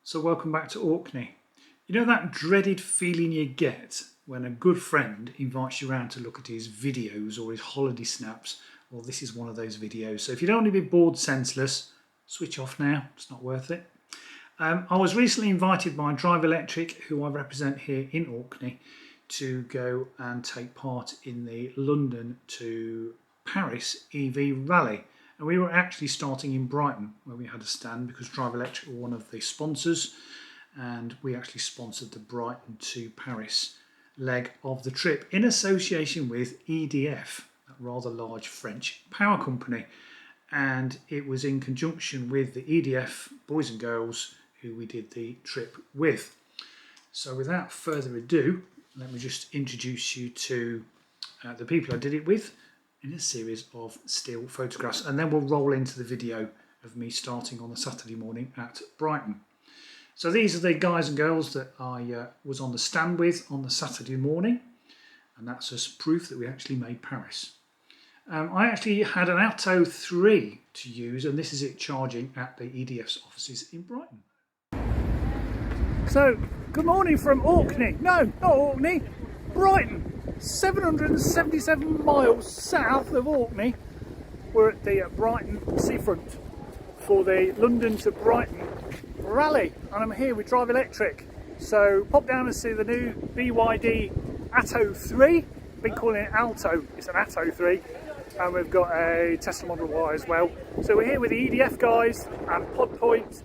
So welcome back to Orkney. You know that dreaded feeling you get when a good friend invites you around to look at his videos or his holiday snaps? Well, this is one of those videos. So if you don't want to be bored senseless, switch off now. It's not worth it. I was recently invited by Drive Electric, who I represent here in Orkney, to go and take part in the London to Paris EV rally. And we were actually starting in Brighton, where we had a stand because Drive Electric were one of the sponsors, and we actually sponsored the Brighton to Paris leg of the trip in association with EDF, that rather large French power company. And it was in conjunction with the EDF boys and girls who we did the trip with. So without further ado, let me just introduce you to the people I did it with in a series of still photographs, and then we'll roll into the video of me starting on the Saturday morning at Brighton. So these are the guys and girls that I was on the stand with on the Saturday morning, and that's just proof that we actually made Paris. I actually had an Atto 3 to use, and this is it charging at the EDF's offices in Brighton. So, good morning from Orkney. No, not Orkney, Brighton. 777 miles south of Orkney. We're at the Brighton seafront for the London to Brighton rally, and I'm here with Drive Electric. So pop down and see the new BYD Atto 3. Been calling it Alto, it's an Atto 3, and we've got a Tesla Model Y as well. So we're here with the EDF guys and Pod Point.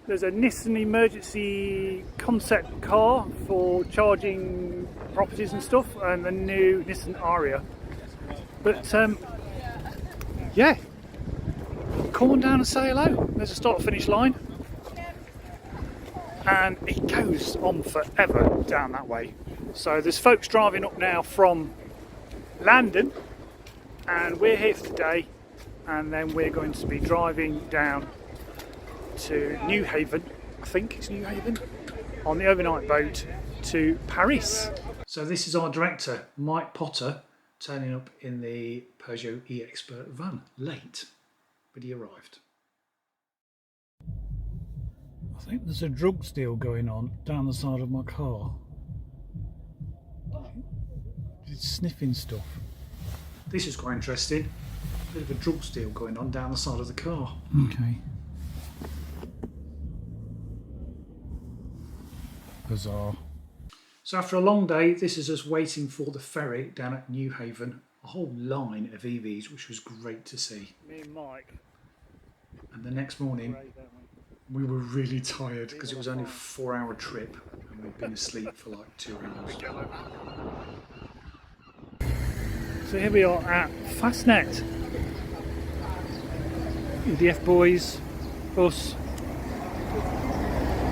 There's a Nissan emergency concept car for charging properties and stuff, and the new Nissan Aria. But yeah, come on down and say hello. There's a start finish line, and it goes on forever down that way. So there's folks driving up now from London, and we're here for today, and then we're going to be driving down to Newhaven, I think it's Newhaven, on the overnight boat to Paris. So this is our director, Mike Potter, turning up in the Peugeot e-Expert van, late, but he arrived. I think there's a drugs deal going on down the side of my car. It's sniffing stuff. This is quite interesting. A bit of a drugs deal going on down the side of the car. Okay. Bizarre. So after a long day, this is us waiting for the ferry down at Newhaven. A whole line of EVs, which was great to see. Me and Mike. And the next morning, we were really tired because it was only a 4-hour trip and we'd been asleep for like 2 hours. So here we are at Fastnet. EDF boys, us,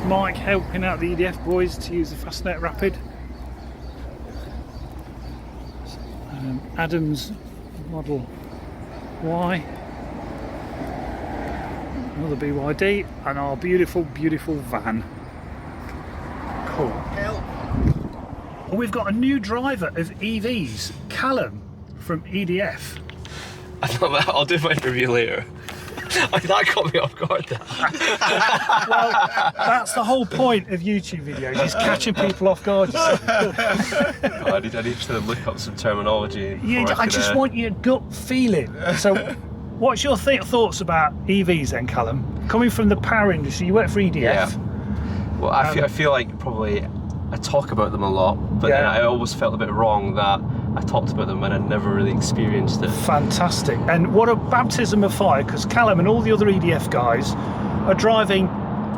Mike helping out the EDF boys to use the Fastnet Rapid. Adam's Model Y, another BYD, and our beautiful, beautiful van. Cool. Well, we've got a new driver of EVs, Callum from EDF. I'll do my interview later. That caught me off guard. Well, that's the whole point of YouTube videos, is catching people off guard. I need to look up some terminology. Yeah, I just want your gut feeling. So, what's your thoughts about EVs then, Callum? Coming from the power industry, you work for EDF. Yeah. Well, I feel like probably I talk about them a lot, but then I always felt a bit wrong that I talked about them and I never really experienced it. Fantastic. And what a baptism of fire, because Callum and all the other EDF guys are driving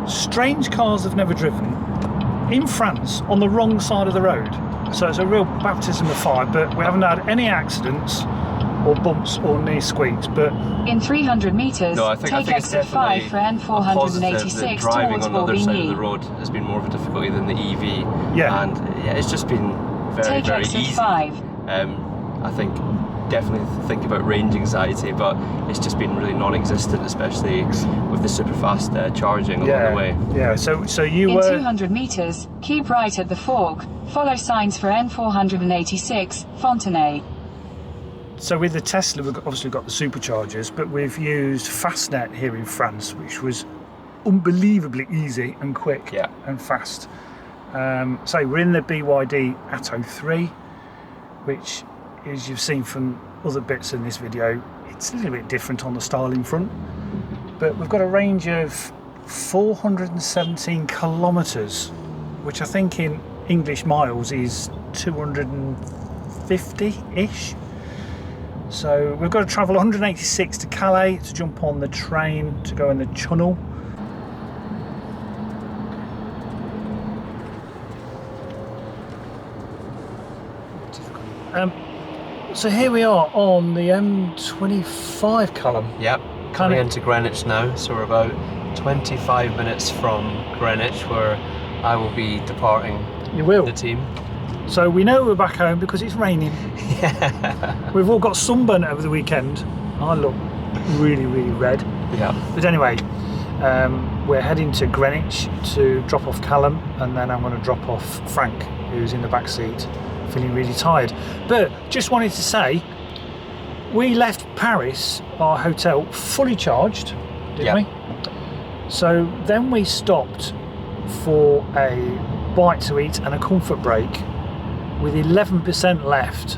strange cars they've never driven in France on the wrong side of the road. So it's a real baptism of fire, but we haven't had any accidents or bumps or knee squeaks. But in 300 metres, take exit 5 for N486 driving towards on the other side of Bobigny. the road has been more of a difficulty than the EV. Yeah. And it's just been very, Take very exit easy. 5. I think definitely think about range anxiety, but it's just been really non-existent, especially with the super fast charging along the way. Yeah, so you In were... 200 metres, keep right at the fork, follow signs for N486, Fontenay. So with the Tesla, we've obviously got the superchargers, but we've used Fastnet here in France, which was unbelievably easy and quick Yeah. and fast. So we're in the BYD Atto 3, which, as you've seen from other bits in this video, it's a little bit different on the styling front. But we've got a range of 417 kilometres, which I think in English miles is 250-ish. So we've got to travel 186 to Calais to jump on the train to go in the tunnel. So here we are on the M25, Callum. Yep, coming into Greenwich now, so we're about 25 minutes from Greenwich, where I will be departing the team. So we know we're back home because it's raining. Yeah. We've all got sunburn over the weekend. I look really, really red. Yeah. But anyway, we're heading to Greenwich to drop off Callum, and then I'm going to drop off Frank, who's in the back seat, feeling really tired. But just wanted to say, we left Paris, our hotel, fully charged, didn't we? So then we stopped for a bite to eat and a comfort break with 11% left.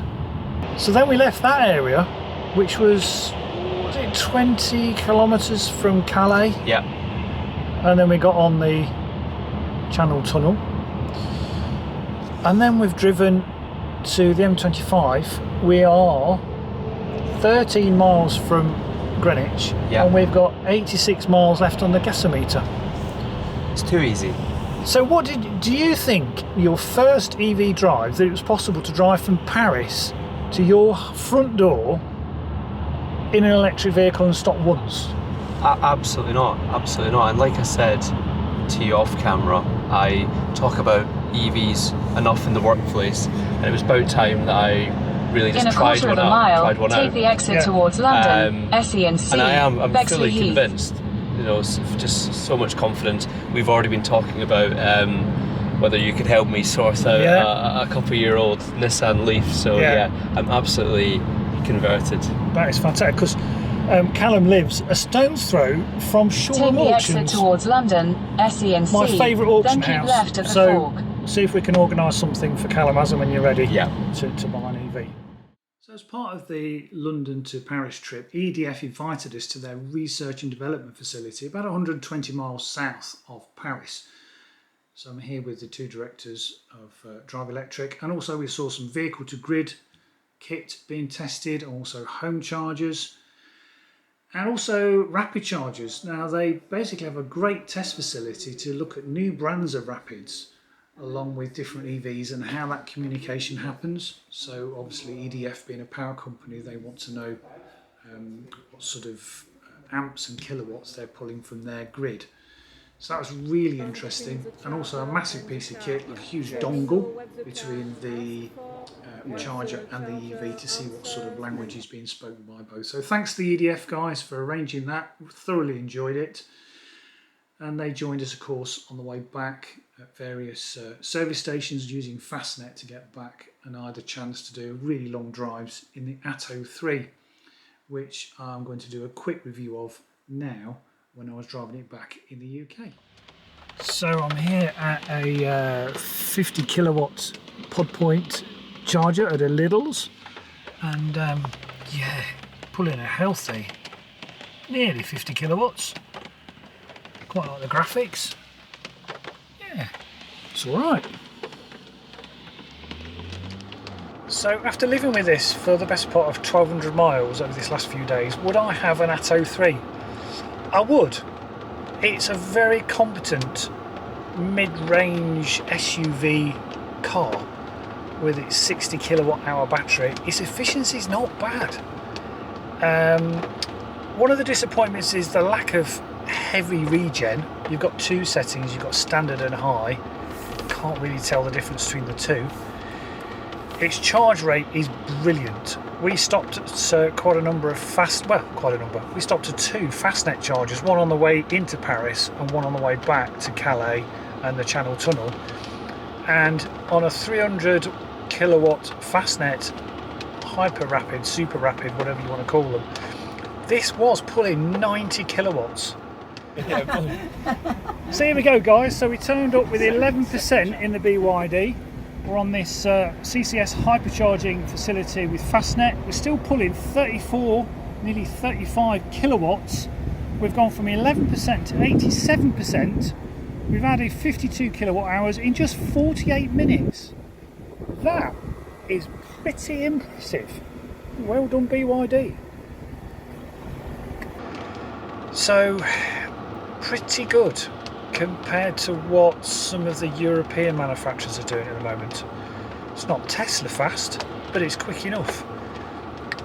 So then we left that area, which was it 20 kilometres from Calais? Yeah. And then we got on the Channel Tunnel. And then we've driven to the M25. We are 13 miles from Greenwich, and we've got 86 miles left on the gasometer. It's too easy. So what do you think your first EV drive, that it was possible to drive from Paris to your front door in an electric vehicle and stop once? Absolutely not, absolutely not. And like I said to you off camera, I talk about EVs enough in the workplace, and it was about time that I really just tried one out. Take the exit towards London, SE&C, and I'm Bexley fully Heath. convinced. You know, just so much confidence. We've already been talking about whether you could help me sort out a couple-year-old Nissan Leaf. So yeah, I'm absolutely converted. That is fantastic, because Callum lives a stone's throw from Shoreham Auctions. Take the exit towards London, SE&C. My favourite auction then keep house. left at the So fork. see if we can organise something for Callum as and when you're ready. Yeah. To buy an EV. So as part of the London to Paris trip, EDF invited us to their research and development facility about 120 miles south of Paris. So I'm here with the two directors of Drive Electric, and also we saw some vehicle to grid kit being tested, also home chargers, and also rapid chargers. Now they basically have a great test facility to look at new brands of rapids along with different EVs and how that communication happens. So obviously EDF being a power company, they want to know what sort of amps and kilowatts they're pulling from their grid. So that was really interesting, and also a massive piece of kit, like a huge dongle between the charger and the EV to see what sort of language is being spoken by both. So thanks to the EDF guys for arranging that. Thoroughly enjoyed it. And they joined us, of course, on the way back at various service stations using Fastnet to get back, and I had a chance to do really long drives in the Atto 3, which I'm going to do a quick review of now when I was driving it back in the UK. So I'm here at a 50 kilowatt pod point charger at a Lidl's, and yeah, pulling a healthy nearly 50 kilowatts. Quite like the graphics. Yeah, it's alright. So after living with this for the best part of 1,200 miles over this last few days, would I have an Atto 3? I would. It's a very competent mid-range SUV car with its 60 kilowatt hour battery. Its efficiency is not bad. One of the disappointments is the lack of heavy regen. You've got two settings, you've got standard and high. Can't really tell the difference between the two. Its charge rate is brilliant. We stopped at quite a number of we stopped at two Fastnet chargers, one on the way into Paris and one on the way back to Calais and the Channel Tunnel. And on a 300 kilowatt Fastnet, hyper rapid, super rapid, whatever you want to call them, this was pulling 90 kilowatts. So here we go, guys. So we turned up with 11% in the BYD. We're on this CCS hypercharging facility with Fastnet. We're still pulling 34, nearly 35 kilowatts. We've gone from 11% to 87%. We've added 52 kilowatt hours in just 48 minutes. That is pretty impressive. Well done, BYD. So, pretty good compared to what some of the European manufacturers are doing at the moment. It's not Tesla fast, but it's quick enough.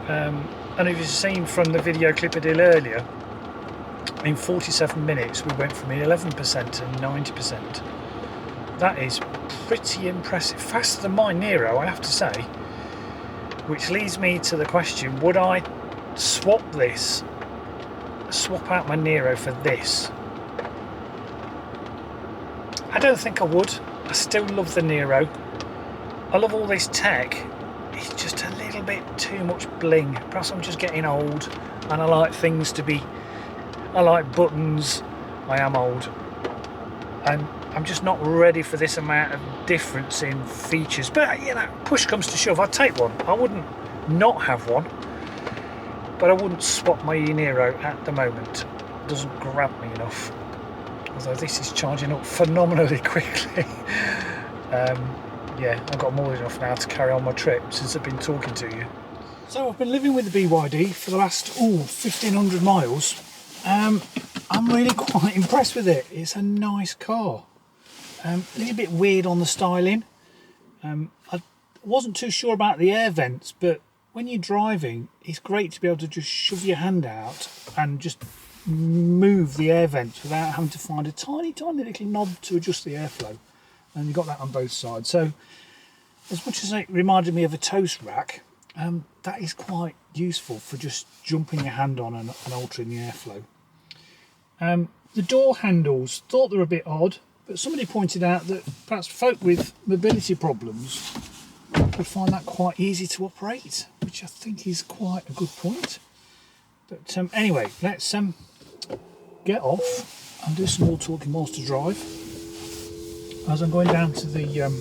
And if you've seen from the video clip I did earlier, in 47 minutes we went from 11% to 90%. That is pretty impressive. Faster than my Nero, I have to say. Which leads me to the question, would I swap out my Nero for this? I don't think I would. I still love the Nero. I love all this tech. It's just a little bit too much bling. Perhaps I'm just getting old and I like things to be... I like buttons. I am old. And I'm just not ready for this amount of difference in features. But, you know, push comes to shove, I'd take one. I wouldn't not have one. But I wouldn't swap my Nero at the moment. It doesn't grab me enough. Although this is charging up phenomenally quickly. Yeah, I've got more than enough now to carry on my trip since I've been talking to you. So I've been living with the BYD for the last 1,500 miles. I'm really quite impressed with it. It's a nice car. A little bit weird on the styling. I wasn't too sure about the air vents, but when you're driving, it's great to be able to just shove your hand out and just move the air vents without having to find a tiny little knob to adjust the airflow. And you've got that on both sides. So as much as it reminded me of a toast rack, that is quite useful for just jumping your hand on and altering the airflow. The door handles, thought they were a bit odd, but somebody pointed out that perhaps folk with mobility problems would find that quite easy to operate, which I think is quite a good point. But anyway, let's get off and do some more talking whilst I drive, as I'm going down to the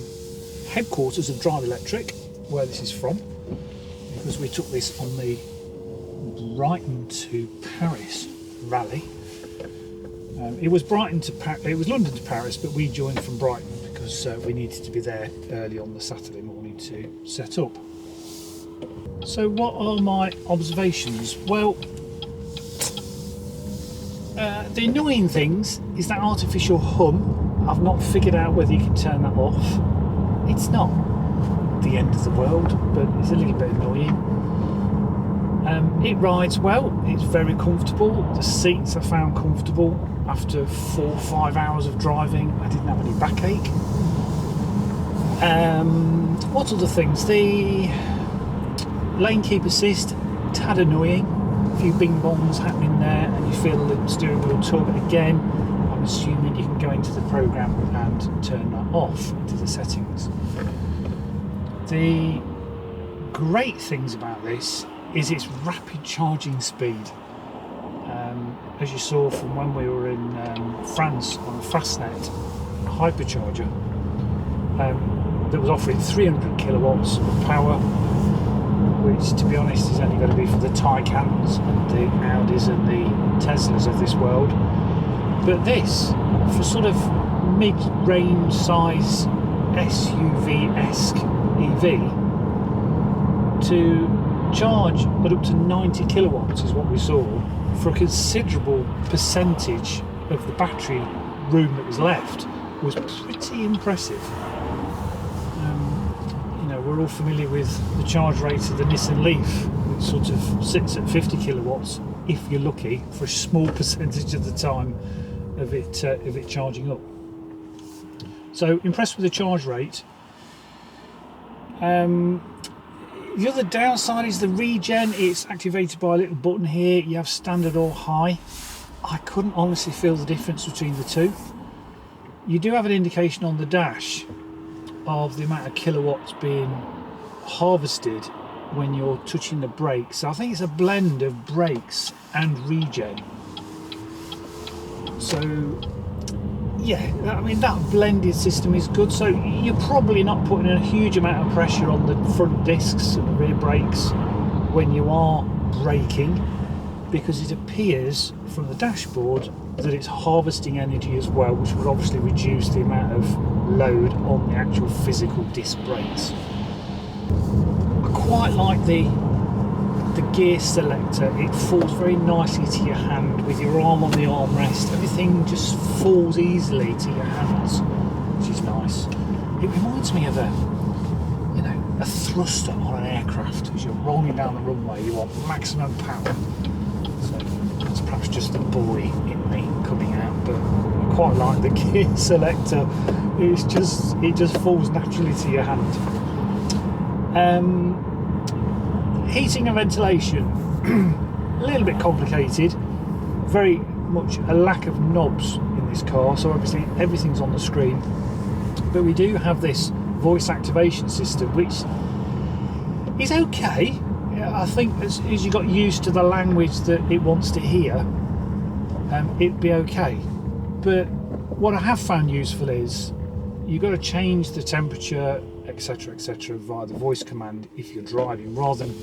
headquarters of Drive Electric, where this is from, because we took this on the Brighton to Paris rally. It was London to Paris, but we joined from Brighton because we needed to be there early on the Saturday morning to set up. So what are my observations? Well, the annoying things is that artificial hum. I've not figured out whether you can turn that off. It's not the end of the world, but it's a little bit annoying. It rides well, it's very comfortable. The seats I found comfortable. After 4 or 5 hours of driving, I didn't have any backache. What other things? The lane keep assist, tad annoying. A few bing bongs happening there, and you feel the steering wheel tug. Again, I'm assuming you can go into the program and turn that off into the settings. The great things about this is its rapid charging speed. As you saw from when we were in France on a Fastnet hypercharger, that was offering 300 kilowatts of power, which to be honest is only going to be for the Taycans and the Audis and the Teslas of this world. But this, for sort of mid-range size SUV-esque EV, to charge at up to 90 kilowatts is what we saw, for a considerable percentage of the battery room that was left, was pretty impressive. You know, we're all familiar with the charge rate of the Nissan Leaf, which sort of sits at 50 kilowatts, if you're lucky, for a small percentage of the time of it charging up. So impressed with the charge rate. The other downside is the regen. It's activated by a little button here. You have standard or high. I couldn't honestly feel the difference between the two. You do have an indication on the dash of the amount of kilowatts being harvested when you're touching the brakes. So I think it's a blend of brakes and regen. So yeah, I mean, that blended system is good. So you're probably not putting a huge amount of pressure on the front discs and the rear brakes when you are braking, because it appears from the dashboard that it's harvesting energy as well, which will obviously reduce the amount of load on the actual physical disc brakes. I quite like the gear selector. It falls very nicely to your hand with your arm on the armrest. Everything just falls easily to your hands, which is nice. It reminds me of a thruster on an aircraft. As you're rolling down the runway, you want maximum power. So that's perhaps just the boy in me coming out, but I quite like the gear selector. It just falls naturally to your hand. Heating and ventilation, a little bit complicated. Very much a lack of knobs in this car, so obviously everything's on the screen. But we do have this voice activation system, which is okay. I think as you got used to the language that it wants to hear, it'd be okay. But what I have found useful is you've got to change the temperature, etc., via the voice command if you're driving, rather than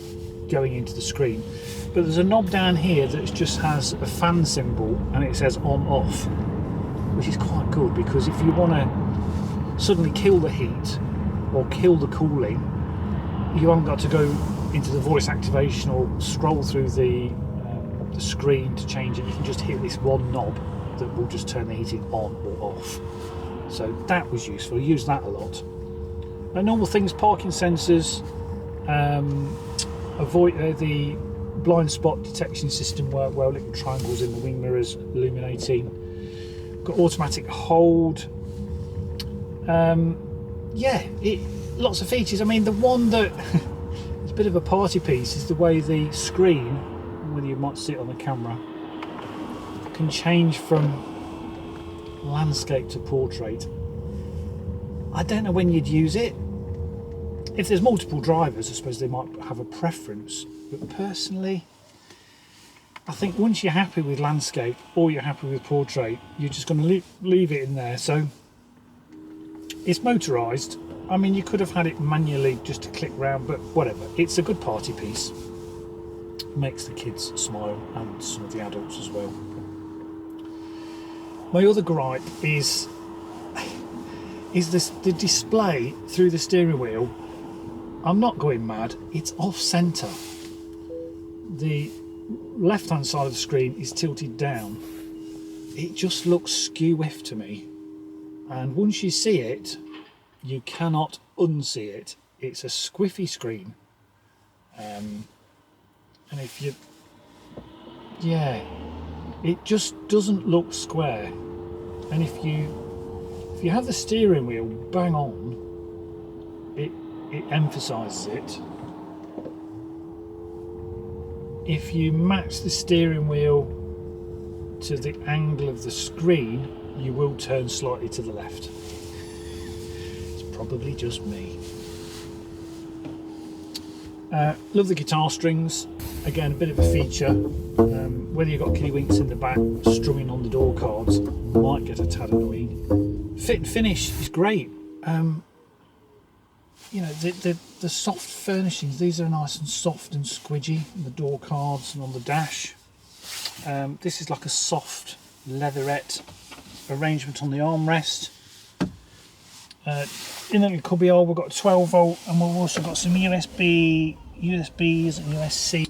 going into the screen. But there's a knob down here that just has a fan symbol and it says on off, which is quite good, because if you want to suddenly kill the heat or kill the cooling, you haven't got to go into the voice activation or scroll through the screen to change it. You can just hit this one knob that will just turn the heating on or off. So that was useful. I use that a lot. Normal things, parking sensors, avoid the blind spot detection system work well, little triangles in the wing mirrors illuminating. Got automatic hold. Lots of features. I mean, the one that is a bit of a party piece is the way the screen, whether you might see it on the camera, can change from landscape to portrait. I don't know when you'd use it. If there's multiple drivers, I suppose they might have a preference, but personally I think once you're happy with landscape or you're happy with portrait, you're just going to leave it in there. So it's motorised. I mean, you could have had it manually just to click round, but whatever. It's a good party piece. Makes the kids smile and some of the adults as well. My other gripe is the display through the steering wheel. I'm not going mad, it's off centre. The left hand side of the screen is tilted down. It just looks skew-whiff to me, and once you see it, you cannot unsee it. It's a squiffy screen, and if you, it just doesn't look square. And if you have the steering wheel bang on, it emphasises it. If you match the steering wheel to the angle of the screen, you will turn slightly to the left. It's probably just me. Love the guitar strings. Again, a bit of a feature. Whether you've got kiddywinks in the back strumming on the door cards might get a tad annoying. Fit and finish is great. You know, the soft furnishings, these are nice and soft and squidgy on the door cards and on the dash. This is like a soft leatherette arrangement on the armrest. In the cubby hole we've got a 12 volt, and we've also got some USBs and USB.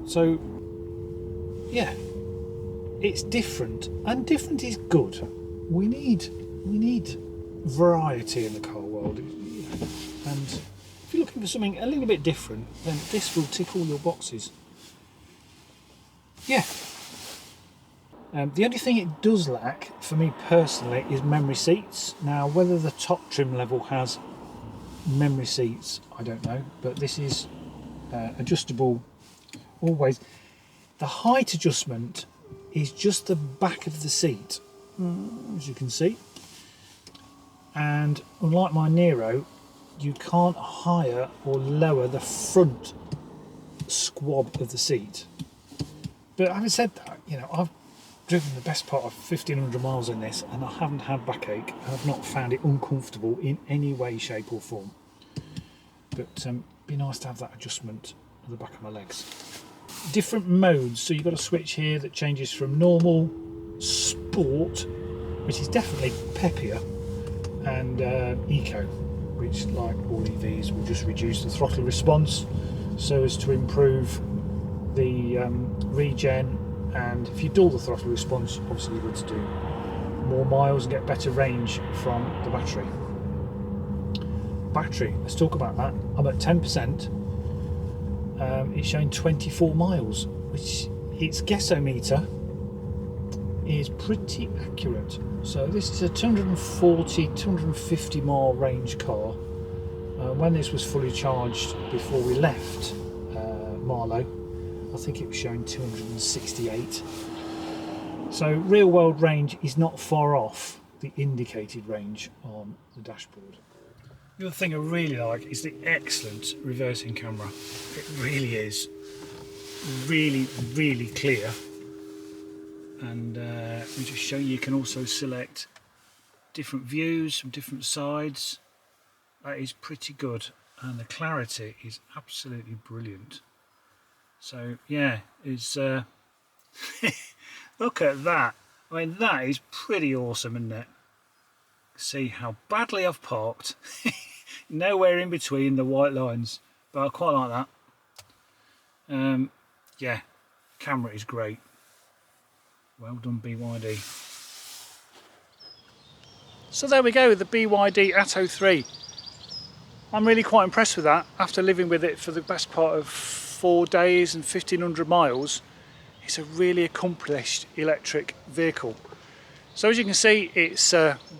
So yeah, it's different, and different is good. We need variety in the car world, and if you're looking for something a little bit different, then this will tick all your boxes. Yeah. The only thing it does lack, for me personally, is memory seats. Now, whether the top trim level has memory seats, I don't know, but this is adjustable always. The height adjustment is just the back of the seat, as you can see. And unlike my Nero, you can't higher or lower the front squab of the seat. But having said that, you know, driven the best part of 1,500 miles in this, and I haven't had backache. I've not found it uncomfortable in any way, shape or form. But be nice to have that adjustment at the back of my legs. Different modes, so you've got a switch here that changes from normal, sport, which is definitely peppier, and eco, which, like all EVs, will just reduce the throttle response so as to improve the regen. And if you dull the throttle response, obviously you're good to do more miles and get better range from the battery. Battery, let's talk about that. I'm at 10%. It's showing 24 miles, which its guessometer is pretty accurate. So this is a 250 mile range car. When this was fully charged before we left Marlow, I think it was showing 268. So real world range is not far off the indicated range on the dashboard. The other thing I really like is the excellent reversing camera. It really is really clear. And let me just show you can also select different views from different sides. That is pretty good, and the clarity is absolutely brilliant. So yeah, it's look at that. I mean, that is pretty awesome, isn't it? See how badly I've parked. Nowhere in between the white lines, but I quite like that. Yeah, camera is great. Well done, BYD. So there we go, the BYD Atto 3. I'm really quite impressed with that. After living with it for the best part of 4 days and 1,500 miles, it's a really accomplished electric vehicle. So as you can see, it's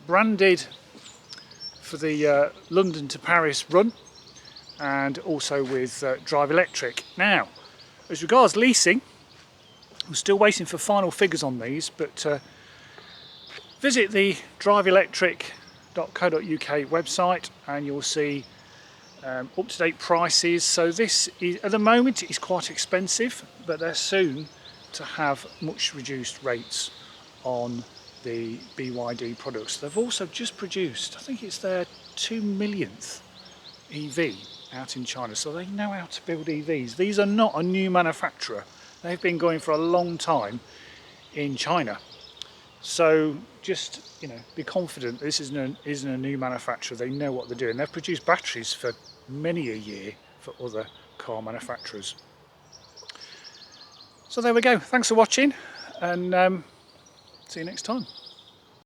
branded for the London to Paris run, and also with Drive Electric. Now, as regards leasing, I'm still waiting for final figures on these, but visit the driveelectric.co.uk website and you'll see up-to-date prices. So this is, at the moment, it is quite expensive, but they're soon to have much reduced rates on the BYD products. They've also just produced, I think it's their 2 millionth EV out in China, so they know how to build EVs. These are not a new manufacturer. They've been going for a long time in China. So just, you know, be confident this isn't a new manufacturer. They know what they're doing. They've produced batteries for many a year for other car manufacturers. So there we go. Thanks for watching, and see you next time.